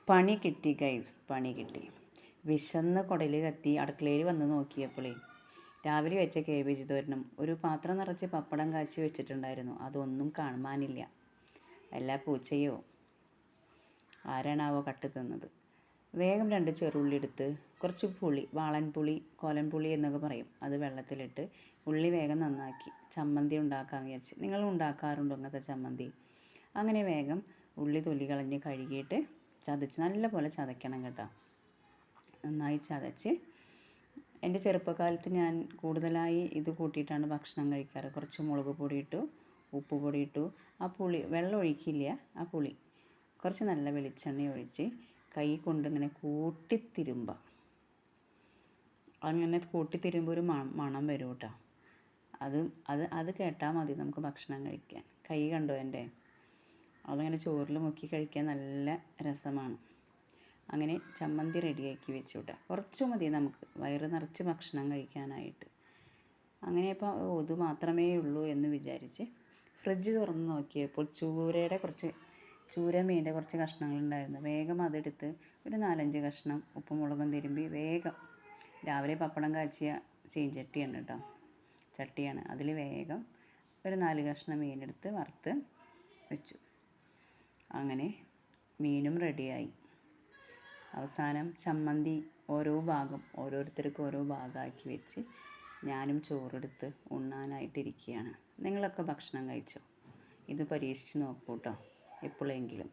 പണി കിട്ടി ഗൈസ്, പണി കിട്ടി. വിശന്ന് കുടൽ കത്തി അടുക്കളയിൽ വന്ന് നോക്കിയപ്പോഴേ രാവിലെ വെച്ച കേബേജ് തോരനും ഒരു പാത്രം നിറച്ച് പപ്പടം കാച്ചി വെച്ചിട്ടുണ്ടായിരുന്നു. അതൊന്നും കാണാനില്ല. എല്ലാ പൂച്ചയോ ആരാണാവോ കട്ട് തിന്നത്. വേഗം 2 ചെറുള്ളി എടുത്ത് കുറച്ച് പുളി, വാളൻപുളി, കോലൻപുളി എന്നൊക്കെ പറയും, അത് വെള്ളത്തിലിട്ട് ഉള്ളി വേഗം നന്നാക്കി ചമ്മന്തി ഉണ്ടാക്കാമെന്ന് വിചാരിച്ച്. നിങ്ങൾ ഉണ്ടാക്കാറുണ്ടോ അങ്ങനത്തെ ചമ്മന്തി? അങ്ങനെ വേഗം ഉള്ളി തൊലി കളഞ്ഞ് കഴുകിയിട്ട് ചതച്ച് നല്ലപോലെ ചതയ്ക്കണം കേട്ടോ. നന്നായി ചതച്ച്, എൻ്റെ ചെറുപ്പകാലത്ത് ഞാൻ കൂടുതലായി ഇത് കൂട്ടിയിട്ടാണ് ഭക്ഷണം കഴിക്കാറ്. കുറച്ച് മുളക് പൊടി ഇട്ടു, ഉപ്പ് പൊടി ഇട്ടു, ആ പുളി വെള്ളം ഒഴിക്കില്ല, ആ പുളി കുറച്ച് നല്ല വെളിച്ചെണ്ണ ഒഴിച്ച് കൈ കൊണ്ട് ഇങ്ങനെ കൂട്ടിത്തിരുമ്പോൾ, അങ്ങനെ കൂട്ടിത്തിരുമ്പോൾ ഒരു മണം വരും കേട്ടോ. അത് കേട്ടാൽ മതി നമുക്ക് ഭക്ഷണം കഴിക്കാൻ. കൈ കണ്ടോ എൻ്റെ? അതങ്ങനെ ചോറിൽ മുക്കി കഴിക്കാൻ നല്ല രസമാണ്. അങ്ങനെ ചമ്മന്തി റെഡിയാക്കി വെച്ചു കേട്ടോ. കുറച്ച് മതി നമുക്ക് വയറ് നിറച്ച് ഭക്ഷണം കഴിക്കാനായിട്ട്. അങ്ങനെ ഇപ്പോൾ ഇത് മാത്രമേ ഉള്ളൂ എന്ന് വിചാരിച്ച് ഫ്രിഡ്ജ് തുറന്ന് നോക്കിയപ്പോൾ ചൂര മീൻ്റെ കുറച്ച് കഷ്ണങ്ങളുണ്ടായിരുന്നു. വേഗം അതെടുത്ത് ഒരു 4-5 കഷ്ണം ഉപ്പും മുളകും തിരുമ്പി വേഗം, രാവിലെ പപ്പടം കാച്ചിയ ചീഞ്ചട്ടിയാണ് കേട്ടോ, ചട്ടിയാണ്, അതിൽ വേഗം ഒരു 4 കഷ്ണം മീനെടുത്ത് വറുത്ത് വെച്ചു. അങ്ങനെ മീനും റെഡിയായി. അവസാനം ചമ്മന്തി ഓരോരുത്തർക്കും ഓരോ ഭാഗമാക്കി വെച്ച് ഞാനും ചോറെടുത്ത് ഉണ്ണാനായിട്ടിരിക്കുകയാണ്. നിങ്ങളൊക്കെ ഭക്ഷണം കഴിച്ചോ? ഇത് പരീക്ഷിച്ച് നോക്കൂ കേട്ടോ എപ്പോഴെങ്കിലും.